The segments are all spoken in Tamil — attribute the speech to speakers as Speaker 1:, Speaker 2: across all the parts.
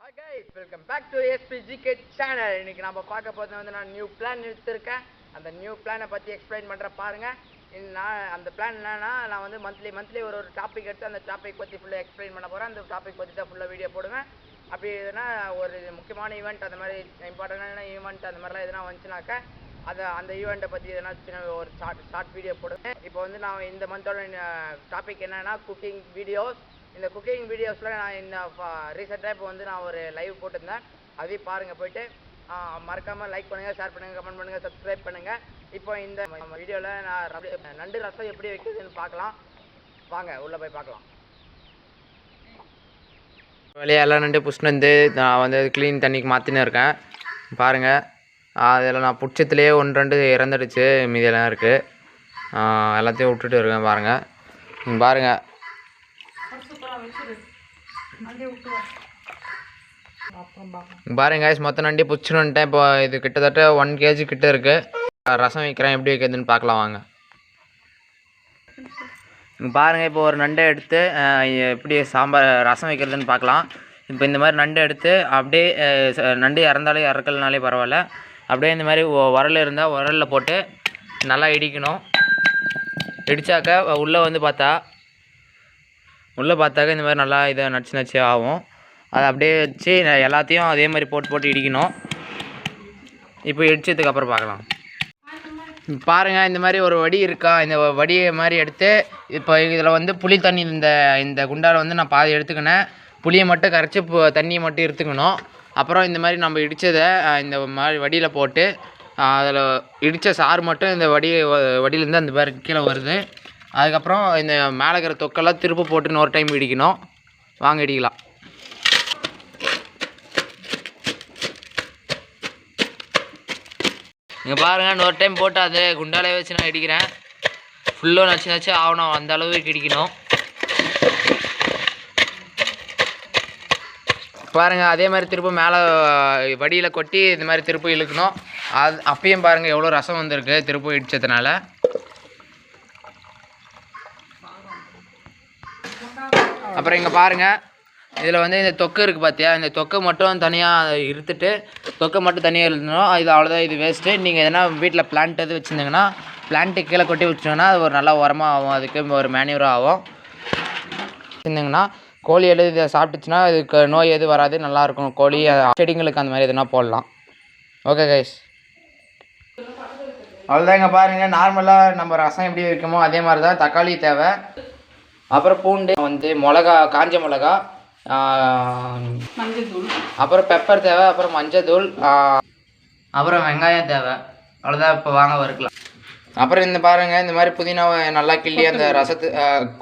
Speaker 1: Hi guys, welcome back to SPGK channel. இன்னைக்கு நாம பார்க்க போறது வந்து நான் நியூ பிளான் எடுத்துர்க்கேன். அந்த நியூ பிளானை பத்தி எக்ஸ்பிளைன் பண்ற பாருங்க. நான் அந்த பிளான் என்னன்னா நான் வந்து மந்த்லி ஒரு டாபிக் எடுத்து அந்த டாபிக் பத்தி ஃபுல்லா எக்ஸ்பிளைன் பண்ண போறேன். அந்த டாபிக் பத்தி தான் ஃபுல்லா வீடியோ போடுவேன். அப்படி எதுனா ஒரு முக்கியமான ஈவென்ட் அந்த மாதிரி இம்பார்ட்டன்டான ஈவென்ட் அந்த மாதிரிலாம் எதுனா வந்துச்சுனாக்க அந்த ஈவெண்ட்டை பற்றி எதனா சின்ன ஒரு ஷார்ட் வீடியோ போடுவேன். இப்போ வந்து நான் இந்த மந்தோட டாபிக் என்னன்னா குக்கிங் வீடியோஸ். இந்த குக்கிங் வீடியோஸில் நான் இந்த ரீசெண்டாக இப்போ வந்து நான் ஒரு லைவ் போட்டிருந்தேன். அதையும் பாருங்கள், போயிட்டு மறக்காமல் லைக் பண்ணுங்கள், ஷேர் பண்ணுங்கள், கமெண்ட் பண்ணுங்கள், சப்ஸ்கிரைப் பண்ணுங்கள். இப்போ இந்த வீடியோவில் நான் நண்டு ரசம் எப்படி வைக்கிறதுன்னு பார்க்கலாம். வாங்க உள்ளே போய் பார்க்கலாம். வெளியே எல்லாம் நண்டு புஷ்ணு வந்து நான் வந்து க்ளீன் தண்ணிக்கு மாற்றின்னு இருக்கேன். பாருங்கள், அதில் நான் பிடிச்சத்துலேயே 1-2 இறந்துடுச்சு, மீதியெல்லாம் இருக்குது. எல்லாத்தையும் விட்டுட்டு இருக்கேன். பாருங்கள் பாருங்கள் பாருங்க guys, மொத்தம் நண்டி பிடிச்சினுன்ட்டேன். இப்போ இது கிட்டத்தட்ட 1 kg கிட்ட இருக்குது. ரசம் வைக்கிறேன், எப்படி வைக்கிறதுன்னு பார்க்கலாம் வாங்க. பாருங்கள், இப்போ ஒரு நண்டை எடுத்து எப்படி ரசம் வைக்கிறதுன்னு பார்க்கலாம். இப்போ இந்த மாதிரி நண்டு எடுத்து அப்படியே நண்டு இறந்தாலே இறக்கலனாலே பரவாயில்ல, அப்படியே இந்த மாதிரி உரல் இருந்தால் உரலில் போட்டு நல்லா இடிக்கணும். இடித்தாக்க உள்ளே பார்த்தாக்க இந்த மாதிரி நல்லா இதை நச்சு ஆகும். அதை அப்படியே வச்சு எல்லாத்தையும் அதே மாதிரி போட்டு இடிக்கணும். இப்போ இடிச்சதுக்கு அப்புறம் பார்க்கலாம். பாருங்கள், இந்த மாதிரி ஒரு வடி இருக்கா, இந்த வடியை மாதிரி எடுத்து இப்போ இதில் வந்து புளி தண்ணி இந்த குண்டால் வந்து நான் பாதி எடுத்துக்கினேன். புளியை மட்டும் கரைச்சி தண்ணியை மட்டும் எடுத்துக்கணும். அப்புறம் இந்த மாதிரி நம்ம இடித்ததை இந்த மாதிரி வடியில் போட்டு அதில் இடித்த சாறு மட்டும் இந்த வடியிலேருந்து அந்த மாதிரி கீழே வருது. அதுக்கப்புறம் இந்த மேலே இருக்கிற தொக்கெல்லாம் திருப்பி போட்டு இன்னொரு டைம் இடிக்கணும். வாங்க இடிக்கலாம். இங்கே பாருங்கள், இன்னொரு டைம் போட்டு அது குண்டாலே வச்சு நான் இடிக்கிறேன். ஃபுல்லாக நச்சு ஆகணும், அந்த அளவுக்கு இடிக்கணும். பாருங்கள், அதே மாதிரி திரும்ப மேலே வடியில் கொட்டி இந்த மாதிரி திருப்பி இழுக்கணும். அப்பயும் பாருங்கள் எவ்வளோ ரசம் வந்திருக்கு திருப்பி இடித்ததுனால. அப்புறம் இங்கே பாருங்கள், இதில் வந்து இந்த தொக்கு இருக்குது பார்த்தியா, இந்த தொக்கை மட்டும் தனியாக இருத்துட்டு தொக்கை மட்டும் தனியாக இருந்தோம். இது அவ்வளோதான், இது வேஸ்ட்டு. நீங்கள் எதனா வீட்டில் பிளான்ட் எது வச்சுருந்தீங்கன்னா பிளான்ட்டு கீழே கொட்டி வச்சிங்கன்னா அது ஒரு நல்லா உரமாக ஆகும், அதுக்கு ஒரு மேன்யூராக ஆகும். வச்சுருந்தீங்கன்னா கோழி இதை சாப்பிட்டுச்சுன்னா அதுக்கு நோய் எது வராது, நல்லாயிருக்கும். கோழி செடிங்களுக்கு அந்த மாதிரி எதுனா போடலாம். ஓகே கைஸ், அவ்வளோதான். இங்கே பாருங்கள், நார்மலாக நம்ம ரசம் எப்படி வைக்கமோ அதே மாதிரி தான். தக்காளி தேவை, அப்புறம் பூண்டு வந்து மிளகா, காஞ்ச மிளகா, மஞ்சள்தூள், அப்புறம் பெப்பர் தேவை, அப்புறம் மஞ்சள்தூள், அப்புறம் வெங்காயம் தேவை. அவ்வளோதான். இப்போ வாங்க வறுக்கலாம். அப்புறம் இந்த பாருங்கள், இந்த மாதிரி புதினாவை நல்லா கிள்ளி அந்த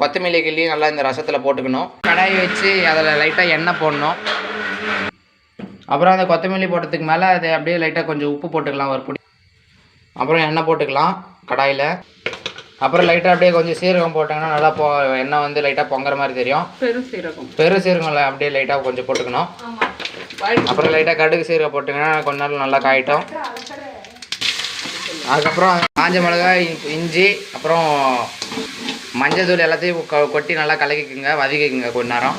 Speaker 1: கொத்தமல்லி கிள்ளி நல்லா இந்த ரசத்தில் போட்டுக்கணும். கடாய் வச்சு அதில் லைட்டாக எண்ணெய் போடணும். அப்புறம் அந்த கொத்தமல்லி போட்டதுக்கு மேலே அதை அப்படியே லைட்டாக கொஞ்சம் உப்பு போட்டுக்கலாம், ஒரு பொடி. அப்புறம் எண்ணெய் போட்டுக்கலாம் கடாயில். அப்புறம் லைட்டாக அப்படியே கொஞ்சம் சீரகம் போட்டாங்கன்னா நல்லா எண்ணெய் வந்து லைட்டாக பொங்குற மாதிரி தெரியும். பெரு சீரகம் அப்படியே லைட்டாக கொஞ்சம் போட்டுக்கணும். அப்புறம் லைட்டாக கடுகு சீரகம் போட்டிங்கன்னா கொஞ்ச நாள் நல்லா காயிட்டோம். அதுக்கப்புறம் காஞ்ச மிளகாய், இஞ்சி, அப்புறம் மஞ்சள் தூள் எல்லாத்தையும் கொட்டி நல்லா கலக்கிக்குங்க, வதக்கிக்குங்க கொஞ்ச நேரம்.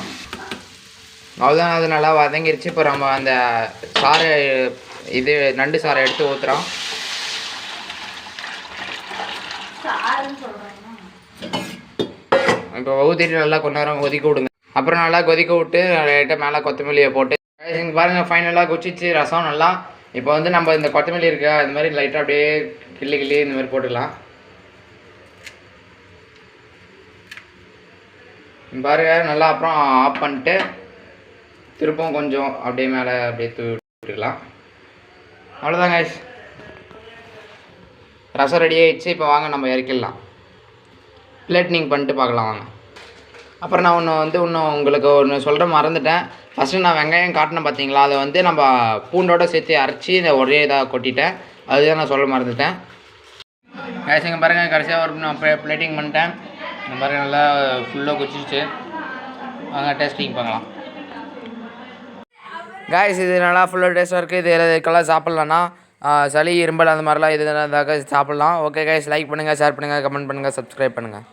Speaker 1: அவ்வளோதான், அது நல்லா வதங்கிருச்சு. இப்போ நம்ம அந்த சாறை நண்டு சாறை எடுத்து ஊற்றுறோம். இப்போ ஊற்றிட்டு நல்லா கொஞ்ச நேரம் கொதிக்க விடுங்க. அப்புறம் நல்லா கொதிக்க விட்டு லைட்டாக மேலே கொத்தமல்லியை போட்டு பாருங்கள், ஃபைனலாக கொச்சிச்சு ரசம் நல்லா. இப்போ வந்து நம்ம இந்த கொத்தமல்லி இருக்கா, இந்த மாதிரி லைட்டாக அப்படியே கிள்ளி இந்த மாதிரி போட்டுக்கலாம். பாருங்க நல்லா. அப்புறம் ஆஃப் பண்ணிட்டு திருப்பவும் கொஞ்சம் அப்படியே மேலே அப்படியே விட்டுக்கலாம். அவ்வளோதான் கைஸ், ரசம் ரெடி ஆகிடுச்சு. இப்போ வாங்க நம்ம இறக்கிடலாம். பிளேட்டிங் பண்ணிட்டு பார்க்கலாம் வாங்க. அப்புறம் நான் இன்னும் உங்களுக்கு சொல்கிற மறந்துட்டேன். ஃபஸ்ட்டு நான் வெங்காயம் காட்டினேன் பார்த்தீங்களா, அதை வந்து நம்ம பூண்டோடு சேர்த்து அரைச்சி இந்த ஒரே இதாக கொட்டிட்டேன். அதுதான் நான் சொல்ல மறந்துட்டேன். கைஸ் இங்கே பாருங்கள், கடைசியாக நான் பிளேட்டிங் பண்ணிட்டேன். இந்த பாருங்கள் நல்லா ஃபுல்லாக கொச்சிச்சு. வாங்க டேஸ்டிங் பார்க்கலாம். கைஸ் இது நல்லா ஃபுல்லாக டேஸ்ட்டாக இருக்குது. இது இதுக்கெல்லாம் சாப்பிட்லன்னா சளி, இரும்பல் அந்த மாதிரிலாம் இது சாப்பிட்லாம். ஓகே கைஸ், லைக் பண்ணுங்கள், ஷேர் பண்ணுங்கள், கமெண்ட் பண்ணுங்கள், சப்ஸ்கிரைப் பண்ணுங்கள்.